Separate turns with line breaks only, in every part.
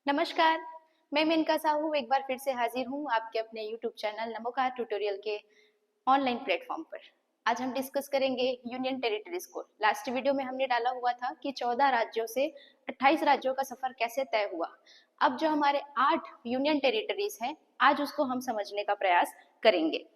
नमस्कार, मैं मेनका साहू एक बार फिर से हाजिर हूँ आपके अपने यूट्यूब चैनल नमोकार ट्यूटोरियल के ऑनलाइन प्लेटफॉर्म पर। आज हम डिस्कस करेंगे यूनियन टेरिटरीज को। लास्ट वीडियो में हमने डाला हुआ था कि 14 राज्यों से 28 राज्यों का सफर कैसे तय हुआ। अब जो हमारे 8 यूनियन टेरिटरीज हैं, आज उसको हम समझने का प्रयास करेंगे।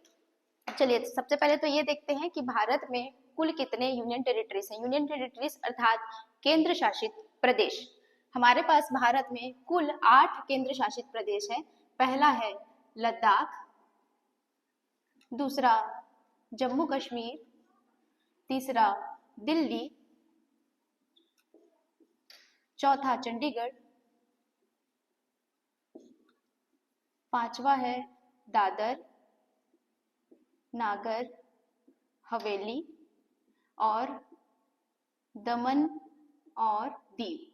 चलिए सबसे पहले तो ये देखते हैं कि भारत में कुल कितने यूनियन टेरिटरीज हैं। यूनियन टेरिटरीज अर्थात केंद्र शासित प्रदेश। हमारे पास भारत में कुल 8 केंद्र शासित प्रदेश हैं। पहला है लद्दाख, दूसरा जम्मू कश्मीर, तीसरा दिल्ली, चौथा चंडीगढ़, पांचवा है दादर नागर हवेली और दमन और दीव,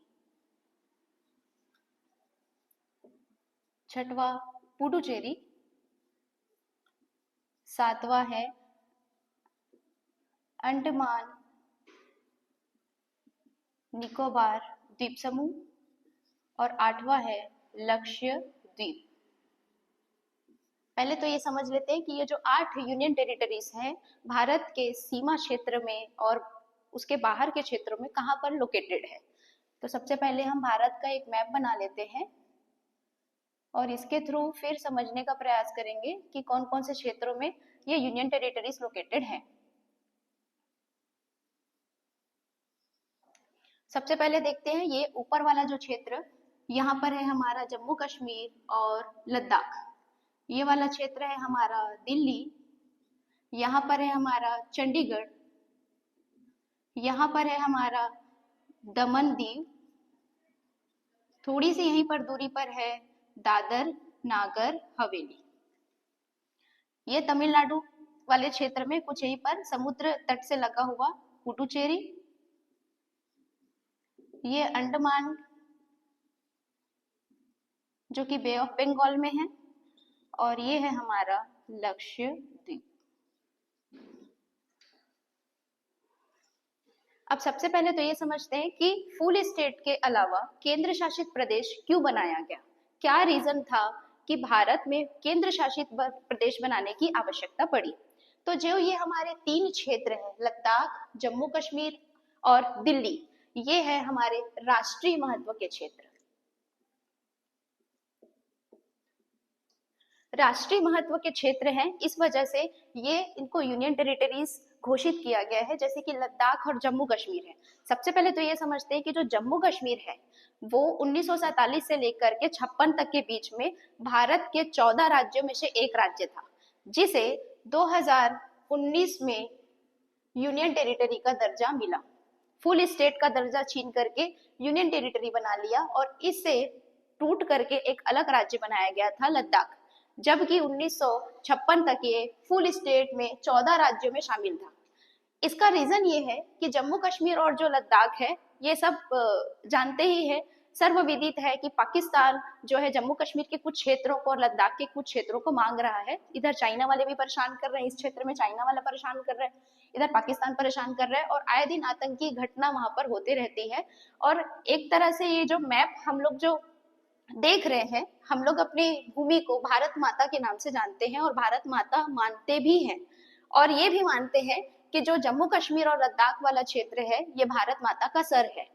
छठवा पुडुचेरी, सातवां है अंडमान निकोबार द्वीप समूह और आठवां है लक्षद्वीप। पहले तो ये समझ लेते हैं कि ये जो 8 यूनियन टेरिटरीज हैं भारत के सीमा क्षेत्र में और उसके बाहर के क्षेत्रों में कहाँ पर लोकेटेड है। तो सबसे पहले हम भारत का एक मैप बना लेते हैं और इसके थ्रू फिर समझने का प्रयास करेंगे कि कौन कौन से क्षेत्रों में ये यूनियन टेरिटरीज लोकेटेड हैं। सबसे पहले देखते हैं ये ऊपर वाला जो क्षेत्र, यहाँ पर है हमारा जम्मू कश्मीर और लद्दाख। ये वाला क्षेत्र है हमारा दिल्ली, यहाँ पर है हमारा चंडीगढ़, यहाँ पर है हमारा दमन दीव, थोड़ी सी यहीं पर दूरी पर है दादर नागर हवेली। ये तमिलनाडु वाले क्षेत्र में कुछ यहीं पर समुद्र तट से लगा हुआ पुडुचेरी, ये अंडमान जो कि बे ऑफ बंगाल में है और ये है हमारा लक्षद्वीप। अब सबसे पहले तो ये समझते हैं कि फुल स्टेट के अलावा केंद्र शासित प्रदेश क्यों बनाया गया, क्या रीजन था कि भारत में केंद्र शासित प्रदेश बनाने की आवश्यकता पड़ी। तो जो ये हमारे 3 क्षेत्र हैं लद्दाख, जम्मू कश्मीर और दिल्ली, ये है हमारे राष्ट्रीय महत्व के क्षेत्र। राष्ट्रीय महत्व के क्षेत्र हैं, इस वजह से ये इनको यूनियन टेरिटरीज घोषित किया गया है, जैसे कि लद्दाख और जम्मू कश्मीर है। सबसे पहले तो ये समझते हैं कि जो जम्मू कश्मीर है वो 1947 से लेकर के 56 तक के बीच में भारत के 14 राज्यों में से एक राज्य था, जिसे 2019 में यूनियन टेरिटरी का दर्जा मिला। फुल स्टेट का दर्जा छीन करके यूनियन टेरिटरी बना लिया और इससे टूट करके एक अलग राज्य बनाया गया था लद्दाख, जबकि 1956 तक ये फुल स्टेट में 14 राज्यों में शामिल था। इसका रीजन ये है कि जम्मू कश्मीर और जो लद्दाख है ये सब जानते ही है, सर्वविदित है कि पाकिस्तान जो है जम्मू कश्मीर के कुछ क्षेत्रों को और लद्दाख के कुछ क्षेत्रों को मांग रहा है। इधर चाइना वाले भी परेशान कर रहे हैं, इस क्षेत्र में चाइना वाला परेशान कर रहा है, इधर पाकिस्तान परेशान कर रहा है और आए दिन आतंकी घटना वहां पर होते रहती है। और एक तरह से ये जो मैप हम लोग जो देख रहे हैं, हम लोग अपनी भूमि को भारत माता के नाम से जानते हैं और भारत माता मानते भी हैं और ये भी मानते हैं कि जो जम्मू कश्मीर और लद्दाख वाला क्षेत्र है ये भारत माता का सर है।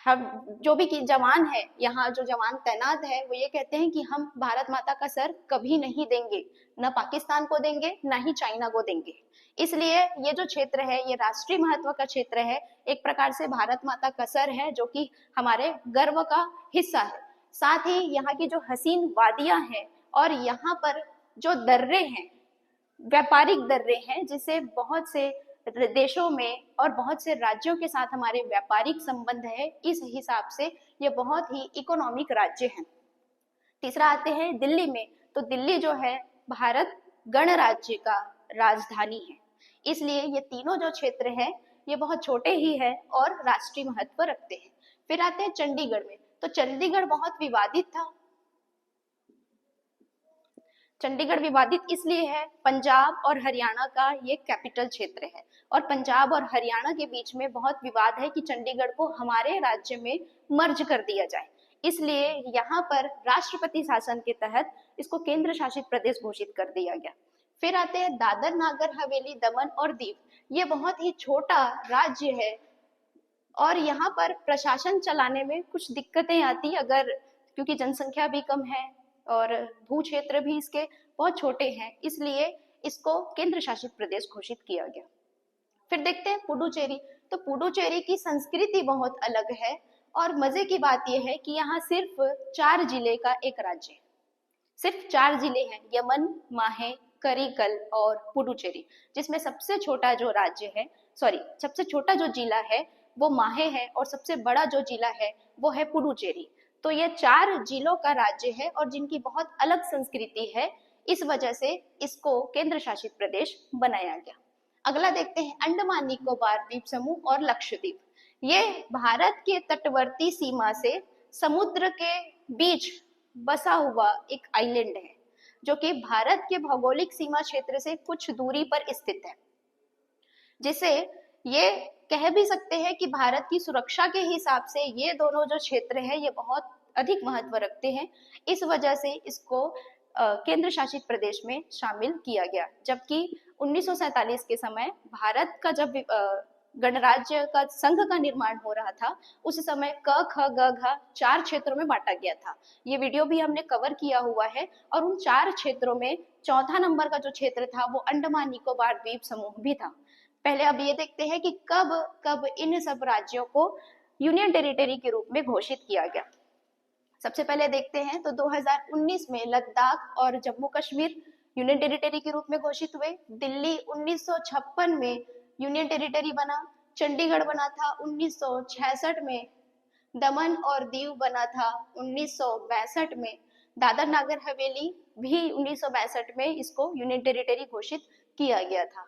हम जो भी जवान है यहाँ, जो जवान तैनात है, वो ये कहते हैं कि हम भारत माता का सर कभी नहीं देंगे, न पाकिस्तान को देंगे न ही चाइना को देंगे। इसलिए ये जो क्षेत्र है ये राष्ट्रीय महत्व का क्षेत्र है, एक प्रकार से भारत माता का सर है जो कि हमारे गर्व का हिस्सा है। साथ ही यहाँ की जो हसीन वादियां हैं और यहाँ पर जो दर्रे हैं, व्यापारिक दर्रे हैं, जिसे बहुत से देशों में और बहुत से राज्यों के साथ हमारे व्यापारिक संबंध है, इस हिसाब से ये बहुत ही इकोनॉमिक राज्य हैं। तीसरा आते हैं दिल्ली में, तो दिल्ली जो है भारत गणराज्य का राजधानी है, इसलिए ये तीनों जो क्षेत्र है ये बहुत छोटे ही है और राष्ट्रीय महत्व रखते हैं। फिर आते हैं चंडीगढ़ में, तो चंडीगढ़ बहुत विवादित था। चंडीगढ़ विवादित इसलिए है, पंजाब और हरियाणा का ये कैपिटल क्षेत्र है और पंजाब और हरियाणा के बीच में बहुत विवाद है कि चंडीगढ़ को हमारे राज्य में मर्ज कर दिया जाए। इसलिए यहाँ पर राष्ट्रपति शासन के तहत इसको केंद्र शासित प्रदेश घोषित कर दिया गया। फिर आते हैं दादर नागर हवेली दमन और दीव। ये बहुत ही छोटा राज्य है और यहाँ पर प्रशासन चलाने में कुछ दिक्कतें आती अगर, क्योंकि जनसंख्या भी कम है और भू क्षेत्र भी इसके बहुत छोटे हैं, इसलिए इसको केंद्र शासित प्रदेश घोषित किया गया। फिर देखते हैं पुडुचेरी। तो पुडुचेरी की संस्कृति बहुत अलग है और मजे की बात यह है कि यहाँ सिर्फ 4 जिले का एक राज्य है। सिर्फ 4 जिले हैं, यमन, माहे, करिकल और पुडुचेरी, जिसमें सबसे छोटा जो राज्य है, सबसे छोटा जो जिला है वो माहे है और सबसे बड़ा जो जिला है वो है पुडुचेरी। तो ये 4 जिलों का राज्य है और जिनकी बहुत अलग संस्कृति है, इस वजह से इसको केंद्र शासित प्रदेश बनाया गया। अगला देखते हैं अंडमान निकोबार द्वीप समूह और लक्षद्वीप। ये भारत के तटवर्ती सीमा से समुद्र के बीच बसा हुआ एक आइलैंड है, जो कि भारत के भौगोलिक सीमा क्षेत्र से कुछ दूरी पर स्थित है, जिसे ये कह भी सकते हैं कि भारत की सुरक्षा के हिसाब से ये दोनों जो क्षेत्र है ये बहुत अधिक महत्व रखते हैं। इस वजह से इसको केंद्र शासित प्रदेश में शामिल किया गया। जबकि 1947 के समय भारत का जब गणराज्य का संघ का निर्माण हो रहा था, उस समय क ख ग घ 4 क्षेत्रों में बांटा गया था। ये वीडियो भी हमने कवर किया हुआ है और उन 4 क्षेत्रों में चौथा नंबर का जो क्षेत्र था वो अंडमान निकोबार द्वीप समूह भी था। पहले अब ये देखते हैं कि कब कब इन सब राज्यों को यूनियन टेरिटरी के रूप में घोषित किया गया। सबसे पहले देखते हैं तो 2019 में लद्दाख और जम्मू कश्मीर यूनियन टेरिटरी के रूप में घोषित हुए। दिल्ली 1956 में यूनियन टेरिटरी बना। चंडीगढ़ बना था 1966 में। दमन और दीव बना था 1962 में। दादर नागर हवेली भी 1962 में इसको यूनियन टेरिटरी घोषित किया गया था।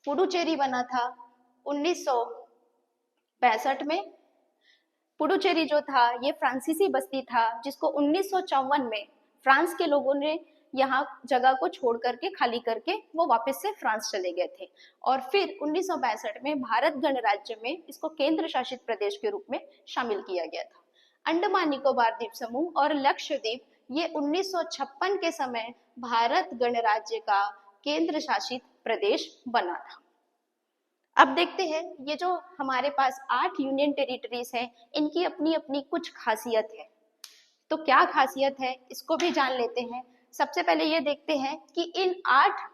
पुडुचेरी बना था 1965 में। पुडुचेरी जो था ये फ्रांसीसी बस्ती था, जिसको 1954 में फ्रांस के लोगों ने यहाँ जगह को छोड़ करके खाली करके वो वापस से फ्रांस चले गए थे और फिर 1962 में भारत गणराज्य में इसको केंद्र शासित प्रदेश के रूप में शामिल किया गया था। अंडमान निकोबार द्वीप समूह और लक्षद्वीप ये 1956 के समय भारत गणराज्य का केंद्र शासित प्रदेश बना था। अब देखते हैं ये जो हमारे पास 8 यूनियन टेरिटरीज हैं, इनकी अपनी अपनी कुछ खासियत है। तो क्या खासियत है इसको भी जान लेते हैं। सबसे पहले ये देखते हैं कि इन 8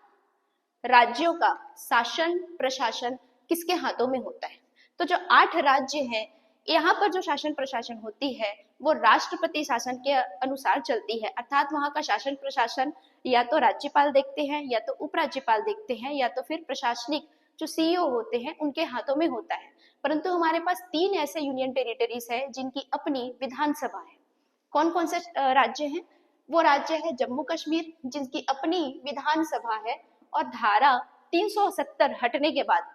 राज्यों का शासन प्रशासन किसके हाथों में होता है। तो जो 8 राज्य हैं, यहाँ पर जो शासन प्रशासन होती है वो राष्ट्रपति शासन के अनुसार चलती है, अर्थात वहाँ का शासन प्रशासन या तो राज्यपाल देखते हैं, या तो उपराज्यपाल देखते हैं, या तो फिर प्रशासनिक जो सीईओ होते हैं उनके हाथों में होता है। परंतु हमारे पास 3 ऐसे यूनियन टेरिटरीज है जिनकी अपनी विधानसभा है। कौन कौन से राज्य हैं? वो राज्य है जम्मू कश्मीर, जिनकी अपनी विधानसभा है और धारा 370 हटने के बाद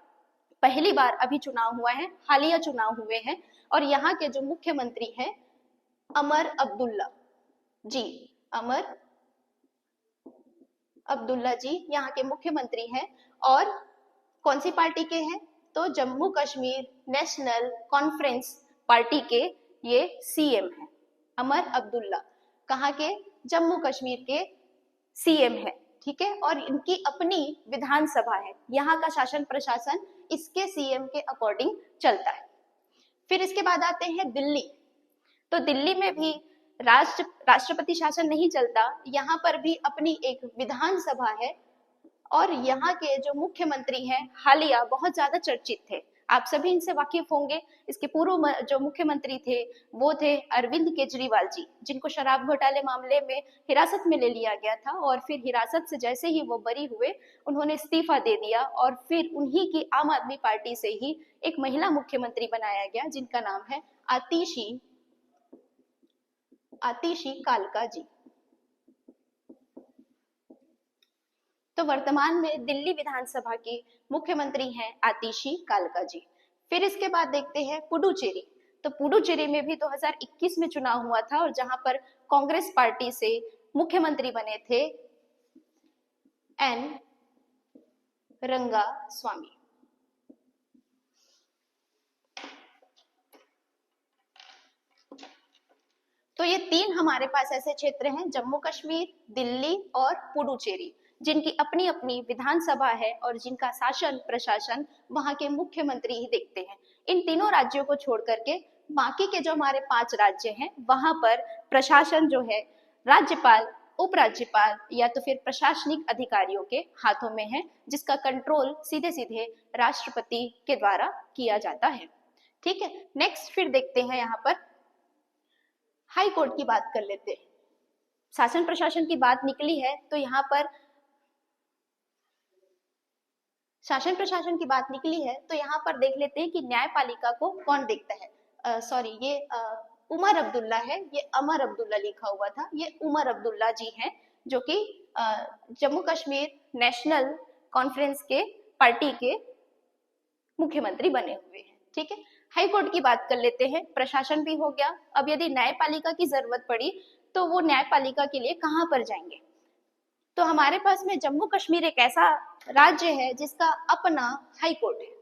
पहली बार अभी चुनाव हुआ है, हालिया चुनाव हुए हैं और यहाँ के जो मुख्यमंत्री हैं अमर अब्दुल्ला जी, अमर अब्दुल्ला जी यहाँ के मुख्यमंत्री हैं। और कौन सी पार्टी के हैं? तो Jammu Kashmir national conference party के ये सीएम हैं। अमर अब्दुल्ला कहाँ के? जम्मू कश्मीर के सीएम है, ठीक है। और इनकी अपनी विधानसभा है। यहाँ का शासन प्रशासन इसके सीएम के अकॉर्डिंग चलता है। फिर इसके बाद आते हैं दिल्ली। तो दिल्ली में भी राष्ट्रपति शासन नहीं चलता, यहाँ पर भी अपनी एक विधानसभा है और यहाँ के जो मुख्यमंत्री हैं हालिया बहुत ज्यादा चर्चित थे, आप सभी इनसे वाकिफ होंगे। इसके पूर्व जो मुख्यमंत्री थे वो थे अरविंद केजरीवाल जी, जिनको शराब घोटाले मामले में हिरासत में ले लिया गया था और फिर हिरासत से जैसे ही वो बरी हुए उन्होंने इस्तीफा दे दिया और फिर उन्हीं की आम आदमी पार्टी से ही एक महिला मुख्यमंत्री बनाया गया जिनका नाम है आतिशी कालका जी। तो वर्तमान में दिल्ली विधानसभा की मुख्यमंत्री हैं आतिशी कालका जी। फिर इसके बाद देखते हैं पुडुचेरी। तो पुडुचेरी में भी 2021 में चुनाव हुआ था और जहां पर कांग्रेस पार्टी से मुख्यमंत्री बने थे एन रंगास्वामी। तो ये तीन हमारे पास ऐसे क्षेत्र हैं, जम्मू कश्मीर, दिल्ली और पुडुचेरी, जिनकी अपनी अपनी विधानसभा है और जिनका शासन प्रशासन वहां के मुख्यमंत्री ही देखते हैं। इन तीनों राज्यों को छोड़ करके बाकी के जो हमारे 5 राज्य हैं वहां पर प्रशासन जो है राज्यपाल, उपराज्यपाल या तो फिर प्रशासनिक अधिकारियों के हाथों में है, जिसका कंट्रोल सीधे सीधे राष्ट्रपति के द्वारा किया जाता है। ठीक है, नेक्स्ट फिर देखते हैं यहाँ पर हाई कोर्ट की बात कर लेते हैं। शासन प्रशासन की बात निकली है तो यहाँ पर शासन प्रशासन की बात निकली है तो यहाँ पर देख लेते हैं कि न्यायपालिका को कौन देखता है। सॉरी, ये उमर अब्दुल्ला है, ये अमर अब्दुल्ला लिखा हुआ था, ये उमर अब्दुल्ला जी हैं जो कि जम्मू कश्मीर नेशनल कॉन्फ्रेंस के पार्टी के मुख्यमंत्री बने हुए हैं। ठीक है, हाई कोर्ट की बात कर लेते हैं। प्रशासन भी हो गया, अब यदि न्यायपालिका की जरूरत पड़ी तो वो न्यायपालिका के लिए कहाँ पर जाएंगे? तो हमारे पास में जम्मू कश्मीर एक ऐसा राज्य है जिसका अपना हाई कोर्ट है।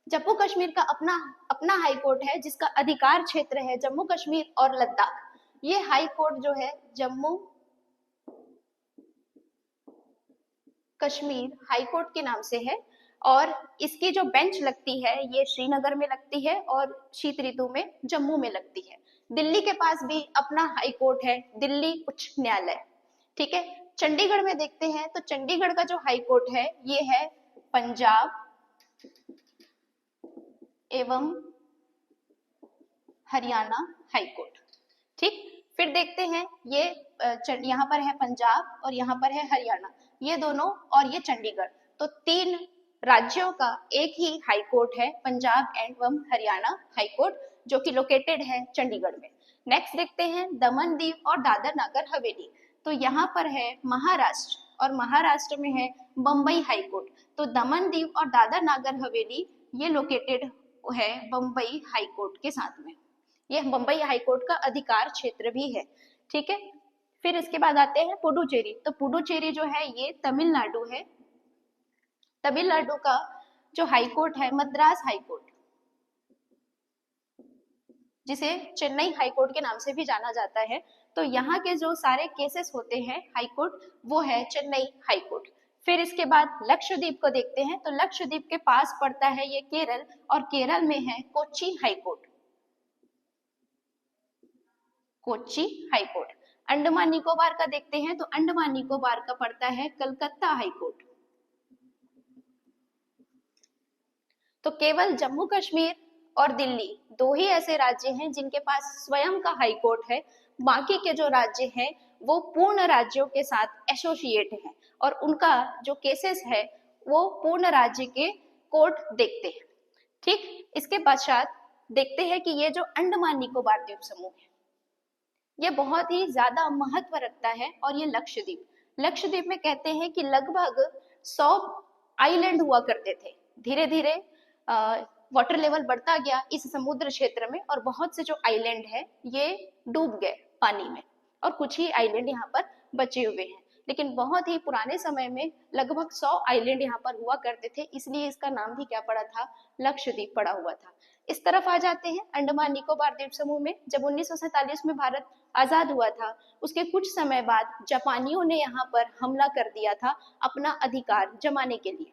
जम्मू कश्मीर का अपना अपना हाई कोर्ट है जिसका अधिकार क्षेत्र है जम्मू कश्मीर और लद्दाख। ये हाई कोर्ट जो है जम्मू कश्मीर हाई कोर्ट के नाम से है और इसकी जो बेंच लगती है ये श्रीनगर में लगती है और शीत ऋतु में जम्मू में लगती है। दिल्ली के पास भी अपना हाई कोर्ट है, दिल्ली उच्च न्यायालय। ठीक है, चंडीगढ़ में देखते हैं तो चंडीगढ़ का जो हाई कोर्ट है ये है पंजाब एवं हरियाणा हाई कोर्ट। ठीक, फिर देखते हैं ये यहाँ पर है पंजाब और यहाँ पर है हरियाणा, ये दोनों और ये चंडीगढ़, तो 3 राज्यों का एक ही हाई कोर्ट है, पंजाब एवं हरियाणा हाई कोर्ट, जो कि लोकेटेड है चंडीगढ़ में। नेक्स्ट देखते हैं दमन दीव और दादर नगर हवेली, तो यहाँ पर है महाराष्ट्र और महाराष्ट्र में है बम्बई हाई कोर्ट। तो दमन दीव और दादर नगर हवेली ये लोकेटेड है बम्बई हाई कोर्ट के साथ में, यह बम्बई हाई कोर्ट का अधिकार क्षेत्र भी है। ठीक है, फिर इसके बाद आते हैं पुडुचेरी, तो पुडुचेरी जो है ये तमिलनाडु है। तमिलनाडु का जो हाई कोर्ट है मद्रास हाई कोर्ट, जिसे चेन्नई हाई कोर्ट के नाम से भी जाना जाता है। तो यहाँ के जो सारे केसेस होते हैं हाई कोर्ट वो है चेन्नई हाई कोर्ट। फिर इसके बाद लक्षद्वीप को देखते हैं, तो लक्षद्वीप के पास पड़ता है ये केरल और केरल में है Kochi high court, Kochi high court. Andaman Nicobar का देखते हैं तो अंडमान निकोबार का पड़ता है कलकत्ता हाई कोर्ट। तो केवल जम्मू कश्मीर और दिल्ली 2 ही ऐसे राज्य हैं जिनके पास स्वयं का हाई कोर्ट है, बाकी के जो राज्य हैं वो पूर्ण राज्यों के साथ एसोसिएट हैं और उनका जो केसेस है वो पूर्ण राज्य के कोर्ट देखते हैं। ठीक, इसके पश्चात देखते हैं कि ये जो अंडमान निकोबार द्वीप समूह है ये बहुत ही ज्यादा महत्व रखता है और ये लक्षद्वीप में कहते हैं कि लगभग 100 आइलैंड हुआ करते थे, धीरे धीरे वाटर लेवल बढ़ता गया इस समुद्र क्षेत्र में और बहुत से जो आइलैंड है ये डूब गए पानी में और कुछ ही आइलैंड यहाँ पर बचे हुए हैं। लेकिन बहुत ही पुराने समय में लगभग 100 आइलैंड यहाँ पर हुआ करते थे, इसलिए इसका नाम भी क्या पड़ा था, लक्षद्वीप पड़ा हुआ था। इस तरफ आ जाते हैं अंडमान निकोबार द्वीप समूह में। जब 1947 में भारत आजाद हुआ था उसके कुछ समय बाद जापानियों ने यहाँ पर हमला कर दिया था अपना अधिकार जमाने के लिए।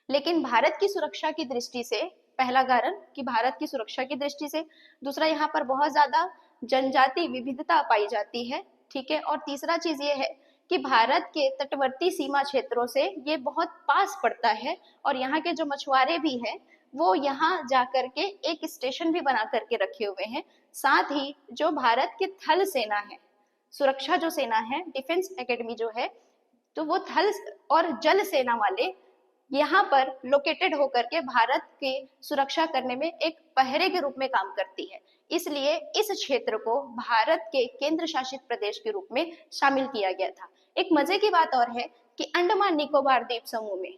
लेकिन भारत की सुरक्षा की दृष्टि से, पहला कारण कि भारत की सुरक्षा की दृष्टि से, दूसरा यहाँ पर बहुत ज्यादा जनजाति विविधता पाई जाती है। ठीक है, और तीसरा चीज ये है कि भारत के तटवर्ती सीमा क्षेत्रों से ये बहुत पास पड़ता है और यहाँ के जो मछुआरे भी हैं वो यहाँ जाकर के एक स्टेशन भी बना करके रखे हुए हैं। साथ ही जो भारत की थल सेना है, सुरक्षा जो सेना है, डिफेंस एकेडमी जो है, तो वो थल और जल सेना वाले यहाँ पर लोकेटेड होकर के भारत के सुरक्षा करने में एक पहरे के रूप में काम करती है। इसलिए इस क्षेत्र को भारत के केंद्र शासित प्रदेश के रूप में शामिल किया गया था। एक मजे की बात और है कि अंडमान निकोबार द्वीप समूह में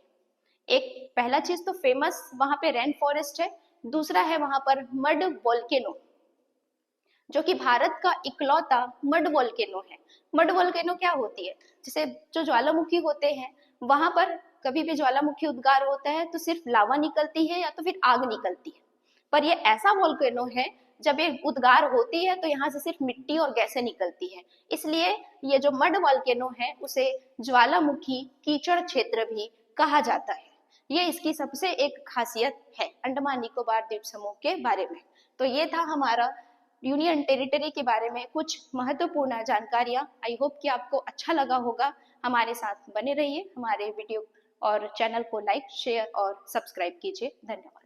एक पहला चीज तो फेमस वहां पे रेन फॉरेस्ट है, दूसरा है वहां पर मड वोल्केनो। जो कि भारत का इकलौता मड वोल्केनो है। मड वोल्केनो क्या होती है? जैसे जो ज्वालामुखी होते हैं, वहां पर कभी भी ज्वालामुखी उद्गार होता है तो सिर्फ लावा निकलती है या तो फिर आग निकलती है। पर ये ऐसा वोल्केनो है, जब ये उद्गार होती है तो यहाँ से सिर्फ मिट्टी और गैसें निकलती है। इसलिए ये जो मड वोल्केनो है उसे ज्वालामुखी कीचड़ क्षेत्र भी कहा जाता है। ये इसकी सबसे एक खासियत है अंडमान निकोबार द्वीप समूह के बारे में। तो ये था हमारा यूनियन टेरिटरी के बारे में कुछ महत्वपूर्ण जानकारियां। आई होप कि आपको अच्छा लगा होगा। हमारे साथ बने रहिए, हमारे वीडियो और चैनल को लाइक, शेयर और सब्सक्राइब कीजिए। धन्यवाद।